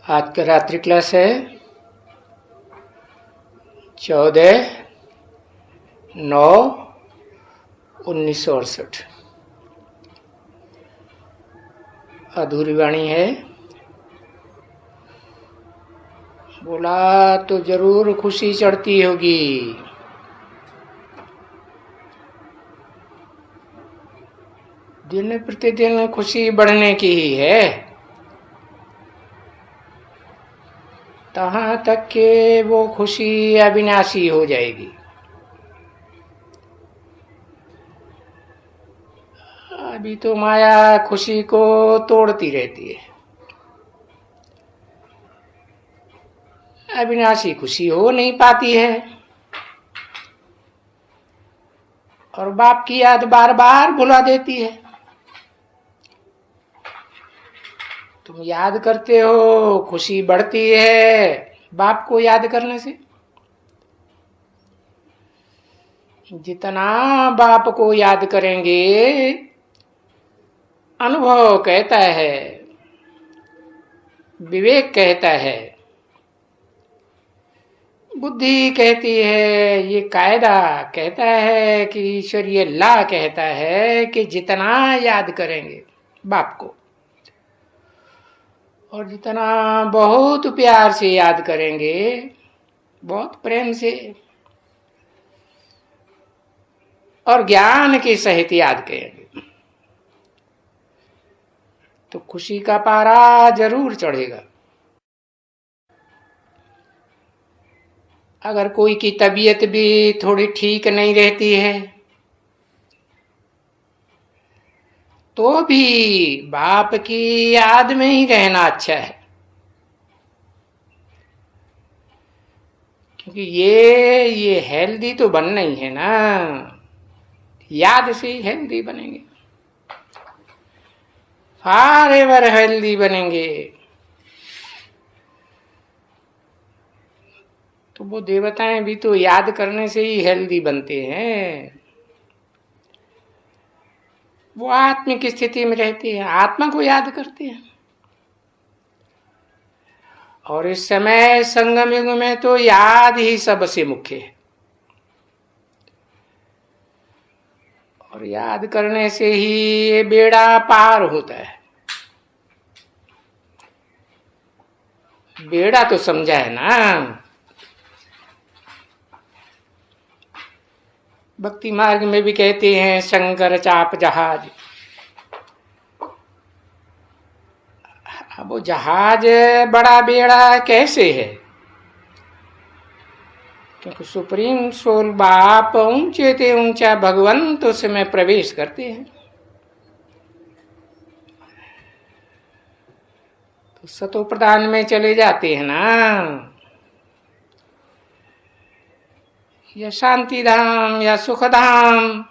आज का रात्रि क्लास है 14/9/1968। अधूरी वाणी है। बोला तो जरूर खुशी चढ़ती होगी। दिन प्रतिदिन खुशी बढ़ने की ही है, तहां तक के वो खुशी अविनाशी हो जाएगी। अभी तो माया खुशी को तोड़ती रहती है। अविनाशी खुशी हो नहीं पाती है, और बाप की याद बार बार भुला देती है। तुम याद करते हो, खुशी बढ़ती है बाप को याद करने से। जितना बाप को याद करेंगे, अनुभव कहता है, विवेक कहता है, बुद्धि कहती है, ये कायदा कहता है कि ईश्वरीय ला कहता है कि जितना याद करेंगे बाप को, और जितना बहुत प्यार से याद करेंगे, बहुत प्रेम से और ज्ञान के सहित याद करेंगे, तो खुशी का पारा जरूर चढ़ेगा। अगर कोई की तबीयत भी थोड़ी ठीक नहीं रहती है, तो भी बाप की याद में ही रहना अच्छा है, क्योंकि ये हेल्दी तो बनना ही है ना। याद से ही हेल्दी बनेंगे, फॉर एवर हेल्दी बनेंगे। तो वो देवताएं भी तो याद करने से ही हेल्दी बनते हैं। वो आत्मिक स्थिति में रहते हैं, आत्मा को याद करते हैं। और इस समय संगम युग में तो याद ही सबसे मुख्य है, और याद करने से ही ये बेड़ा पार होता है। बेड़ा तो समझा है ना। भक्ति मार्ग में भी कहते हैं शंकर चाप जहाज। अब वो जहाज बड़ा बेड़ा कैसे है? क्योंकि सुप्रीम सोल बाप ऊंचे ते ऊंचा भगवंत उसमें प्रवेश करते हैं। तो सतो प्रधान में चले जाते हैं ना, या शांति धाम या सुख धाम।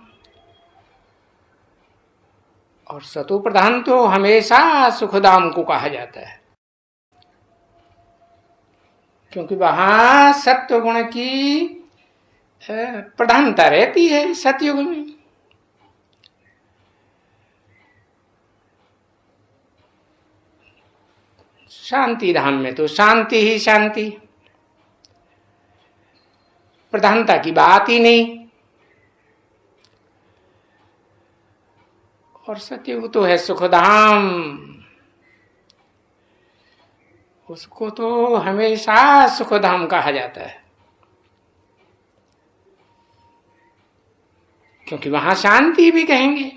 और सतो प्रधान तो हमेशा सुखधाम को कहा जाता है, क्योंकि वहां सत्व गुण की प्रधानता रहती है। सतयुग में शांति धाम में तो शांति ही शांति, प्रधानता की बात ही नहीं। और सतयुग तो है सुखधाम, उसको तो हमेशा सुखधाम कहा जाता है, क्योंकि वहां शांति भी कहेंगे।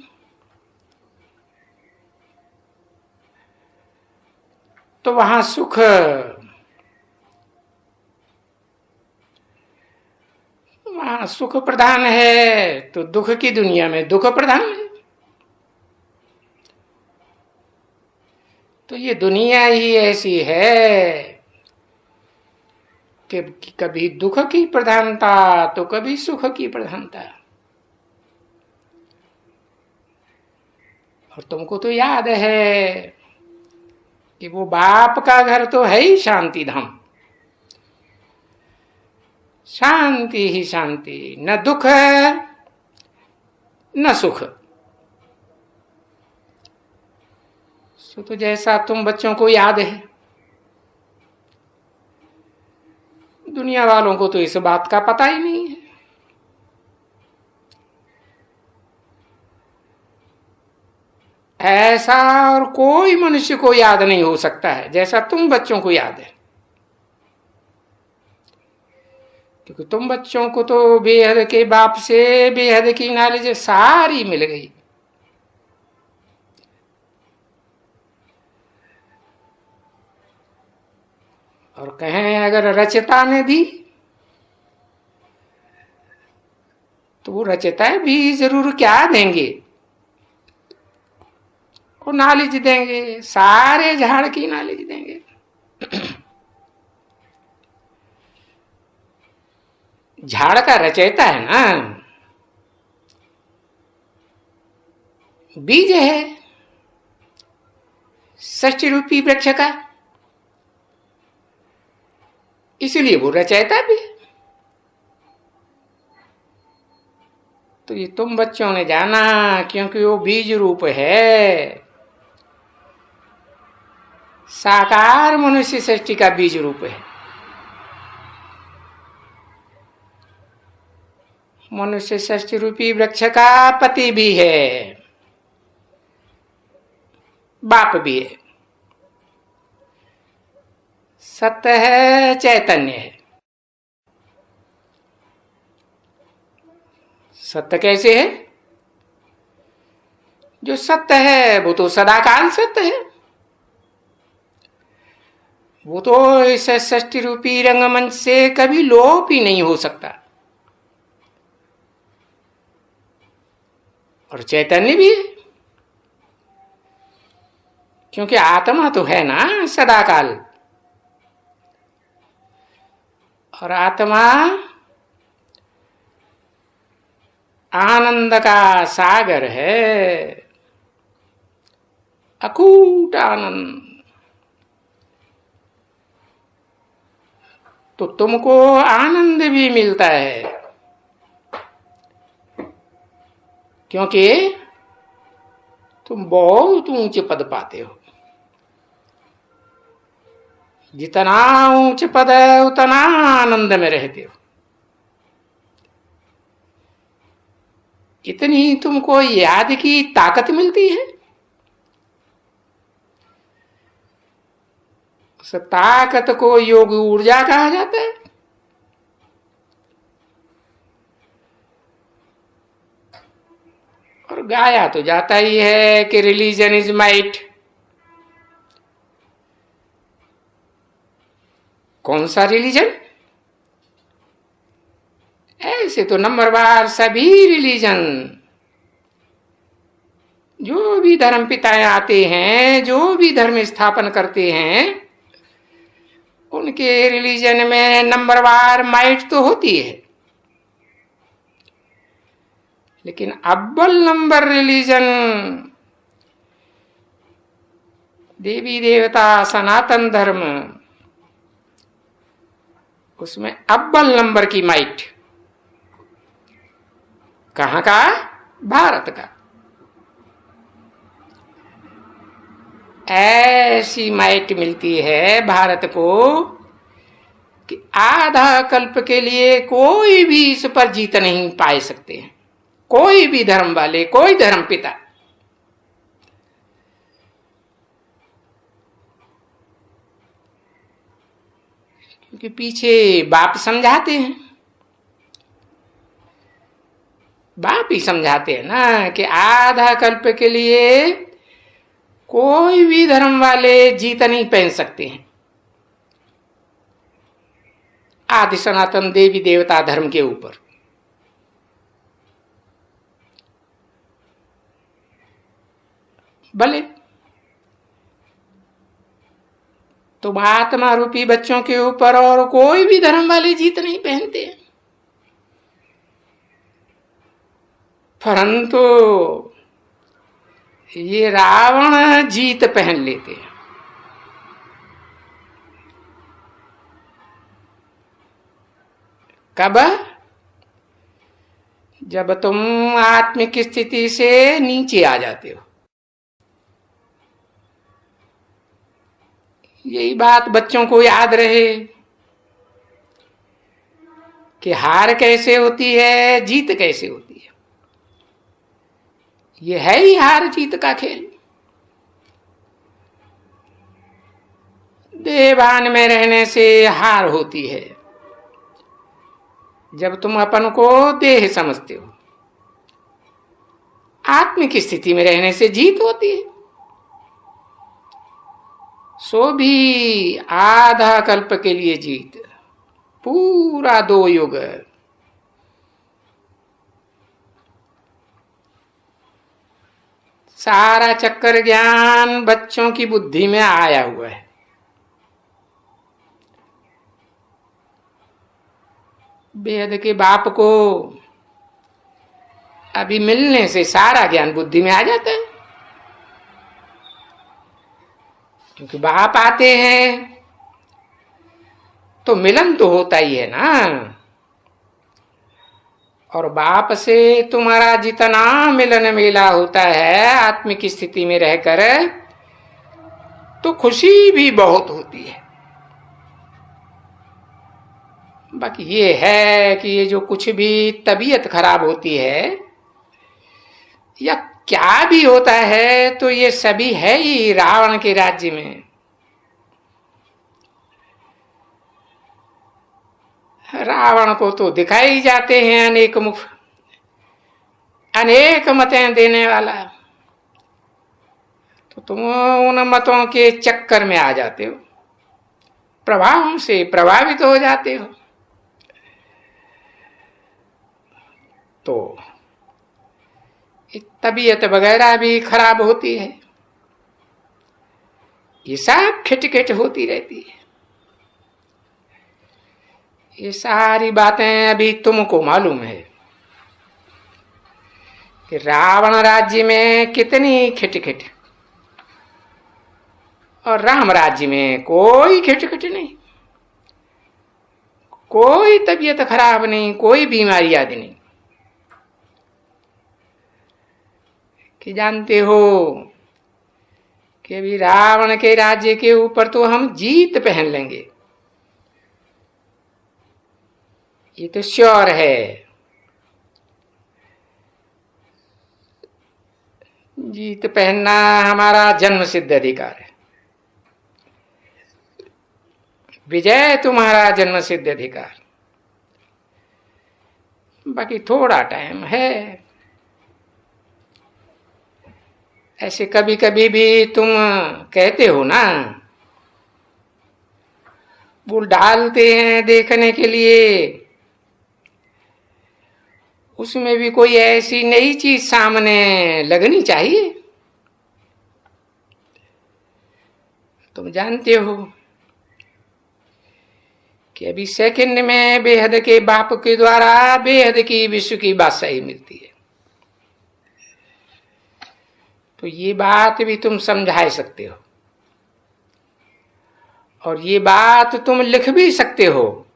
तो वहां सुख, वहां सुख प्रधान है, तो दुख की दुनिया में दुख प्रधान है। तो ये दुनिया ही ऐसी है कि कभी दुख की प्रधानता तो कभी सुख की प्रधानता। और तुमको तो याद है कि वो बाप का घर तो है ही शांति धाम। शांति ही शांति, न दुख न सुख। सो तो जैसा तुम बच्चों को याद है, दुनिया वालों को तो इस बात का पता ही नहीं है। ऐसा और कोई मनुष्य को याद नहीं हो सकता है जैसा तुम बच्चों को याद है, क्योंकि तुम बच्चों को तो बेहद के बाप से बेहद की नॉलेज सारी मिल गई। और कहें अगर रचयिता ने दी तो वो रचयिता भी जरूर क्या देंगे, वो नॉलेज देंगे, सारे झाड़ की नॉलेज देंगे। झाड़ का रचयिता है ना, बीज है षष्टि रूपी वृक्ष का, इसलिए वो रचयिता भी है। तो ये तुम बच्चों ने जाना, क्योंकि वो बीज रूप है, साकार मनुष्य सृष्टि का बीज रूप है। मनुष्य सृष्टि रूपी वृक्ष का पति भी है, बाप भी है, सत्य है, चैतन्य है। सत्य कैसे है? जो सत्य है वो तो सदाकाल सत्य है, वो तो इस सृष्टि रूपी रंगमंच से कभी लोप ही नहीं हो सकता। और चैतन्य भी है, क्योंकि आत्मा तो है ना सदाकाल, और आत्मा आनंद का सागर है, अकूट आनंद। तो तुमको आनंद भी मिलता है, क्योंकि तुम बहुत ऊंचे पद पाते हो। जितना ऊंचे पद है उतना आनंद में रहते हो। इतनी तुमको याद की ताकत मिलती है। उस ताकत को योग ऊर्जा कहा जाता है। और गाया तो जाता ही है कि रिलीजन इज माइट। कौन सा रिलीजन? ऐसे तो नंबरवार सभी रिलीजन, जो भी धर्म पिताएं आते हैं, जो भी धर्म स्थापन करते हैं, उनके रिलीजन में नंबरवार माइट तो होती है, लेकिन अव्वल नंबर रिलीजन देवी देवता सनातन धर्म, उसमें अव्वल नंबर की माइट कहां का? भारत का। ऐसी माइट मिलती है भारत को कि आधा कल्प के लिए कोई भी इस पर जीत नहीं पाए सकते हैं, कोई भी धर्म वाले, कोई धर्म पिता। क्योंकि पीछे बाप समझाते हैं, बाप ही समझाते हैं ना कि आधा कल्प के लिए कोई भी धर्म वाले जीत नहीं पहन सकते हैं आदि सनातन देवी देवता धर्म के ऊपर। भले तुम आत्मा रूपी बच्चों के ऊपर और कोई भी धर्म वाले जीत नहीं पहनते, परंतु ये रावण जीत पहन लेते हैं। कब? जब तुम आत्मिक स्थिति से नीचे आ जाते हो। यही बात बच्चों को याद रहे कि हार कैसे होती है, जीत कैसे होती है। ये है ही हार जीत का खेल। देहभान में रहने से हार होती है, जब तुम अपन को देह समझते हो। आत्म की स्थिति में रहने से जीत होती है। सो भी आधा कल्प के लिए जीत, पूरा 2 युग। सारा चक्कर ज्ञान बच्चों की बुद्धि में आया हुआ है। बेहद के बाप को अभी मिलने से सारा ज्ञान बुद्धि में आ जाता है, क्योंकि बाप आते हैं तो मिलन तो होता ही है ना। और बाप से तुम्हारा जितना मिलन मेला होता है आत्म की स्थिति में रहकर, तो खुशी भी बहुत होती है। बाकी ये है कि ये जो कुछ भी तबीयत खराब होती है या क्या भी होता है, तो ये सभी है ही रावण के राज्य में। रावण को तो दिखाई जाते हैं अनेक मुख, अनेक मतें देने वाला, तो तुम उन मतों के चक्कर में आ जाते हो, प्रभाव से प्रभावित हो जाते हो। तो तबीयत वगैरह भी खराब होती है, ये सब खिटखिट होती रहती है। ये सारी बातें अभी तुमको मालूम है कि रावण राज्य में कितनी खिटखिट, और राम राज्य में कोई खिटखिट नहीं, कोई तबीयत खराब नहीं, कोई बीमारी आदि नहीं। कि जानते हो कि अभी रावण के राज्य के ऊपर तो हम जीत पहन लेंगे, ये तो श्योर है। जीत पहनना हमारा जन्म सिद्ध अधिकार है, विजय तुम्हारा जन्म सिद्ध अधिकार। बाकी थोड़ा टाइम है। ऐसे कभी कभी भी तुम कहते हो ना, वो डालते हैं देखने के लिए, उसमें भी कोई ऐसी नई चीज सामने लगनी चाहिए। तुम जानते हो कि अभी सेकंड में बेहद के बाप के द्वारा बेहद की विश्व की बादशाही मिलती है, तो ये बात भी तुम समझा सकते हो, और ये बात तुम लिख भी सकते हो।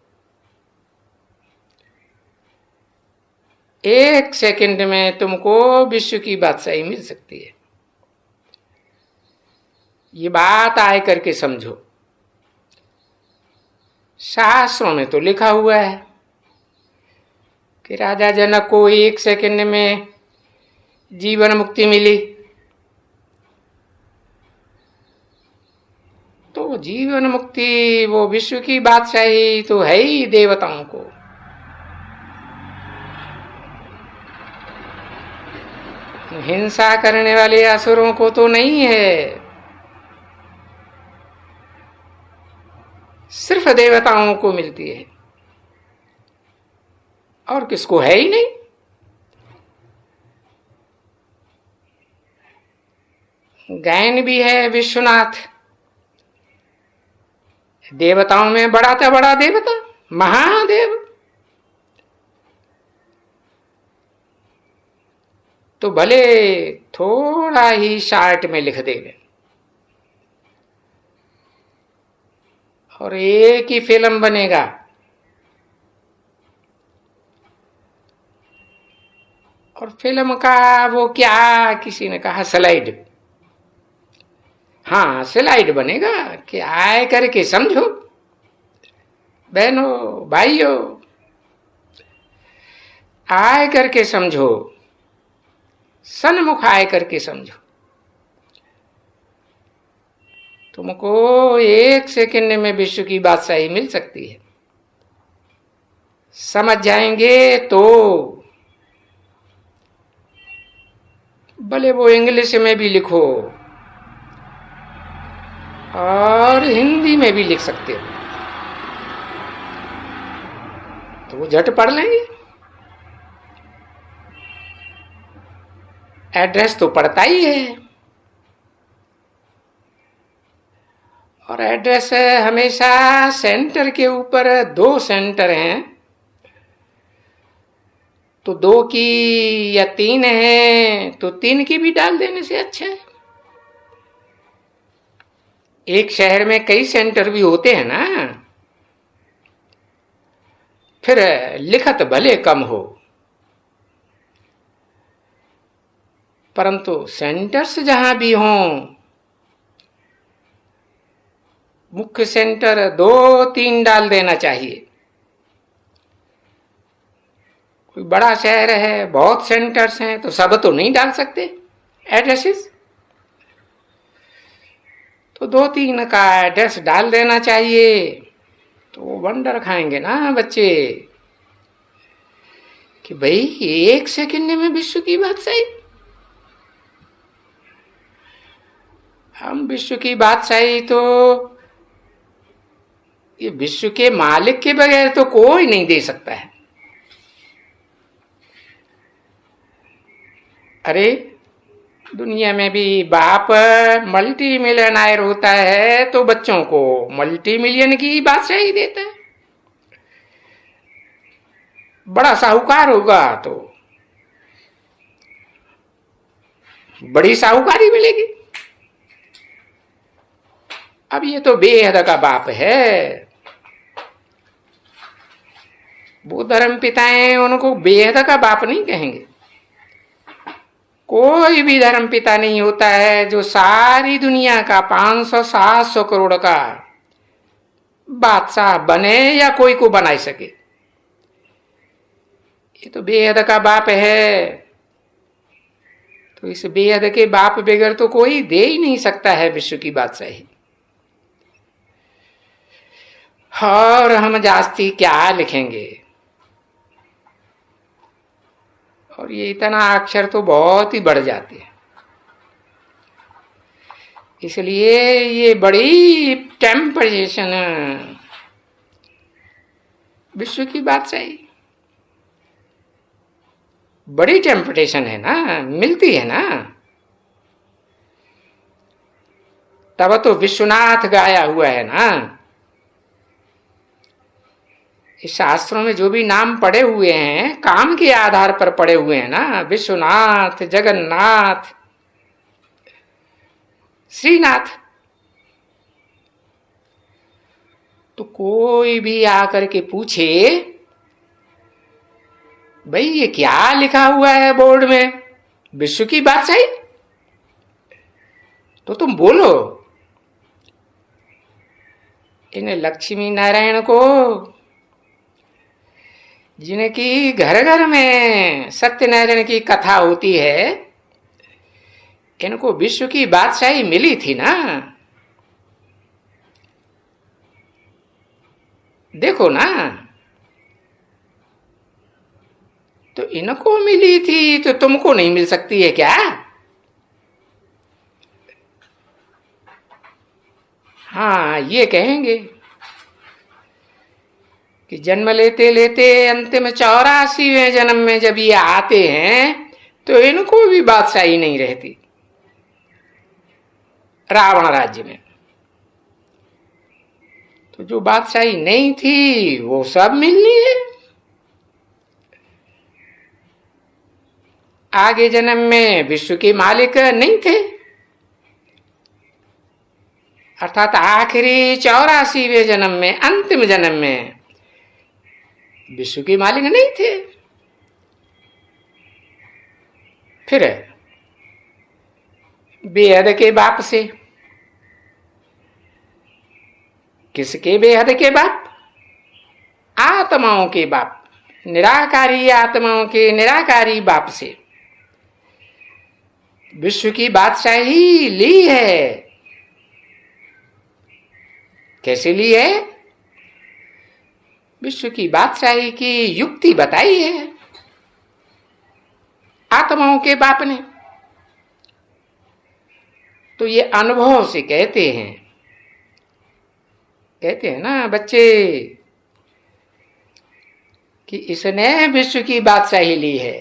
1 सेकंड में तुमको विश्व की बादशाही मिल सकती है। ये बात आए करके समझो। शास्त्रों में तो लिखा हुआ है कि राजा जनक को 1 सेकंड में जीवन मुक्ति मिली, तो जीवन मुक्ति वो विश्व की बादशाही तो है ही देवताओं को। हिंसा करने वाले असुरों को तो नहीं है, सिर्फ देवताओं को मिलती है, और किसको है ही नहीं। गायन भी है विश्वनाथ, देवताओं में बड़ा था बड़ा देवता महादेव, तो भले थोड़ा ही शार्ट में लिख देंगे और एक ही फिल्म बनेगा। और फिल्म का वो क्या, किसी ने कहा स्लाइड, हाँ स्लाइड बनेगा कि आए करके समझो बहनों भाइयों। आए करके समझो, सन्मुख आए करके समझो। तुमको 1 सेकंड में विश्व की बादशाही मिल सकती है। समझ जाएंगे तो भले वो इंग्लिश में भी लिखो और हिंदी में भी लिख सकते हो, तो वो झट पढ़ लेंगे। एड्रेस तो पड़ता ही है, और एड्रेस हमेशा सेंटर के ऊपर 2 सेंटर हैं, तो 2 की या 3 है तो 3 की भी डाल देने से अच्छा है। एक शहर में कई सेंटर भी होते हैं ना, फिर लिखत भले कम हो, परंतु सेंटर्स जहां भी हों, मुख्य सेंटर 2-3 डाल देना चाहिए। कोई बड़ा शहर है, बहुत सेंटर्स हैं, तो सब तो नहीं डाल सकते एड्रेसेस, तो 2-3 का एड्रेस डाल देना चाहिए। तो वो वंडर खाएंगे ना बच्चे कि भाई 1 सेकंड में विश्व की बादशाही। हम विश्व की बादशाही तो ये विश्व के मालिक के बगैर तो कोई नहीं दे सकता है। अरे दुनिया में भी बाप मल्टी मिलियनर होता है तो बच्चों को मल्टी मिलियन की बादशाही देता है। बड़ा साहूकार होगा तो बड़ी साहूकारी मिलेगी। अब ये तो बेहद का बाप है, वो धर्म पिताएं उनको बेहद का बाप नहीं कहेंगे। कोई भी धर्म पिता नहीं होता है जो सारी दुनिया का 500-700 करोड़ का बादशाह बने या कोई को बना सके। ये तो बेहद का बाप है, तो इस बेहद के बाप बगैर तो कोई दे ही नहीं सकता है विश्व की बादशाही। और हम जास्ती क्या लिखेंगे, और ये इतना अक्षर तो बहुत ही बढ़ जाते हैं। इसलिए ये बड़ी टेम्परेशन विश्व की बादशाही बड़ी टेम्पटेशन है ना, मिलती है ना। तब तो विश्वनाथ गाया हुआ है ना। इस शास्त्रों में जो भी नाम पड़े हुए हैं काम के आधार पर पड़े हुए हैं ना, विश्वनाथ, जगन्नाथ, श्रीनाथ। तो कोई भी आकर के पूछे भाई ये क्या लिखा हुआ है बोर्ड में, विश्व की बादशाही, तो तुम बोलो इन लक्ष्मी नारायण को, जिनकी घर घर में सत्यनारायण की कथा होती है, इनको विश्व की बादशाही मिली थी ना। देखो ना, तो इनको मिली थी तो तुमको नहीं मिल सकती है क्या? हाँ, ये कहेंगे कि जन्म लेते लेते अंतिम 84वें जन्म में जब ये आते हैं तो इनको भी बादशाही नहीं रहती रावण राज्य में। तो जो बादशाही नहीं थी वो सब मिलनी है। आगे जन्म में विश्व के मालिक नहीं थे, अर्थात आखिरी 84वें जन्म में, अंतिम जन्म में विश्व के मालिक नहीं थे। फिर बेहद के बाप से, किसके बेहद के बाप? आत्माओं के बाप, निराकारी आत्माओं के निराकारी बाप से विश्व की बादशाही ली है। कैसे ली है? विश्व की बादशाही की युक्ति बताई है आत्माओं के बाप ने। तो ये अनुभव से कहते हैं ना बच्चे कि इसने विश्व की बादशाही ली है।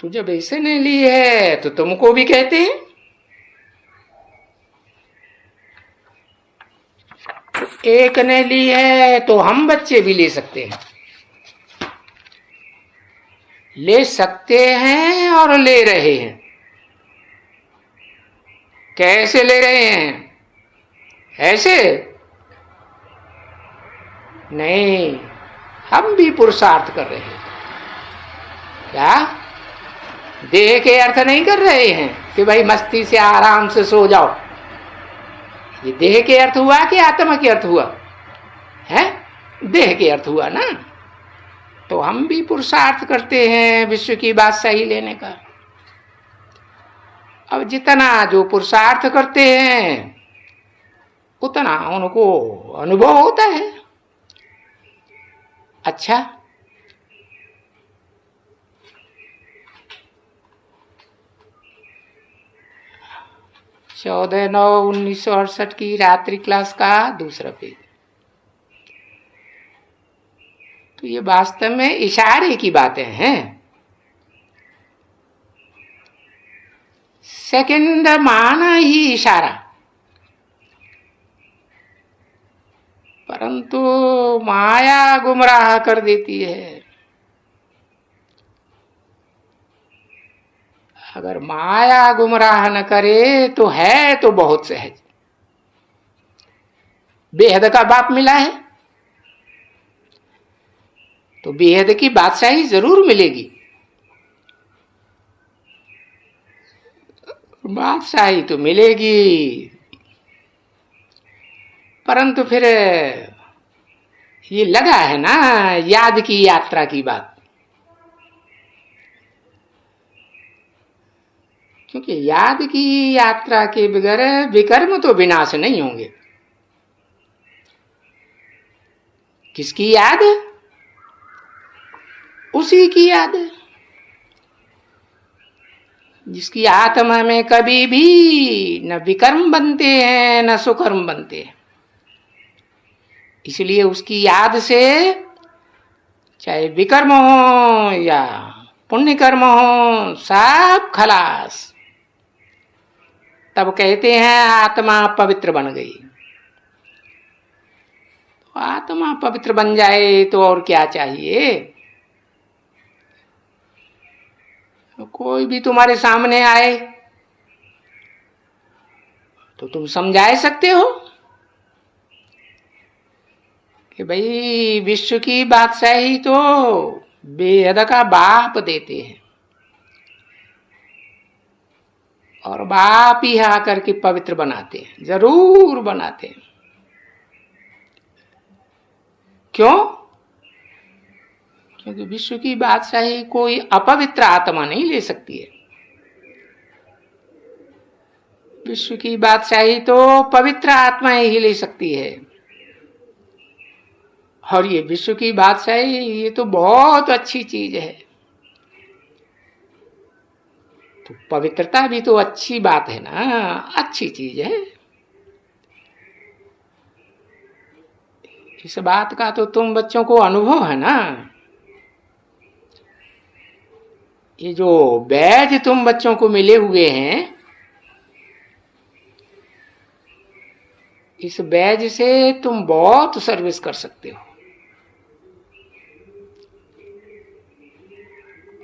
तो जब इसने ली है तो तुमको भी कहते हैं। एक ने ली है तो हम बच्चे भी ले सकते हैं, ले सकते हैं और ले रहे हैं। कैसे ले रहे हैं? ऐसे नहीं, हम भी पुरुषार्थ कर रहे हैं। क्या देह के अर्थ नहीं कर रहे हैं कि भाई मस्ती से आराम से सो जाओ? ये देह के अर्थ हुआ कि आत्मा के अर्थ हुआ? है देह के अर्थ हुआ ना। तो हम भी पुरुषार्थ करते हैं विश्व की बादशाही लेने का। अब जितना जो पुरुषार्थ करते हैं उतना उनको अनुभव होता है। अच्छा, 14/9/1968 की रात्रि क्लास का दूसरा पेज। तो ये वास्तव में इशारे की बातें हैं। सेकंड माना ही इशारा, परंतु माया गुमराह कर देती है। अगर माया गुमराह न करे तो है तो बहुत सहज। बेहद का बाप मिला है तो बेहद की बादशाही जरूर मिलेगी। बादशाही तो मिलेगी, परंतु फिर ये लगा है ना याद की यात्रा की बात। क्योंकि याद की यात्रा के बगैर विकर्म तो विनाश नहीं होंगे। किसकी याद? उसी की याद जिसकी आत्मा में कभी भी न विकर्म बनते हैं न सुकर्म बनते हैं। इसलिए उसकी याद से चाहे विकर्म हो या पुण्य कर्म हो सब खलास। तब कहते हैं आत्मा पवित्र बन गई। तो आत्मा पवित्र बन जाए तो और क्या चाहिए? कोई भी तुम्हारे सामने आए तो तुम समझा सकते हो कि भाई विश्व की बादशाही तो बेहद का बाप देते हैं और बाप ही आकर के पवित्र बनाते हैं, जरूर बनाते हैं। क्यों? क्योंकि विश्व की बादशाही कोई अपवित्र आत्मा नहीं ले सकती है। विश्व की बादशाही तो पवित्र आत्माएं ही ले सकती है। और ये विश्व की बादशाही ये तो बहुत अच्छी चीज है। तो पवित्रता भी तो अच्छी बात है ना, अच्छी चीज है। इस बात का तो तुम बच्चों को अनुभव है ना। ये जो बैज तुम बच्चों को मिले हुए हैं, इस बैज से तुम बहुत सर्विस कर सकते हो।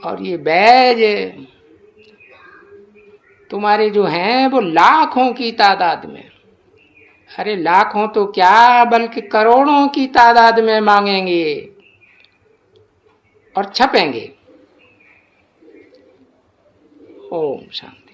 और ये बैज तुम्हारे जो हैं वो लाखों की तादाद में, अरे लाखों तो क्या बल्कि करोड़ों की तादाद में मांगेंगे और छपेंगे। ओम शांति।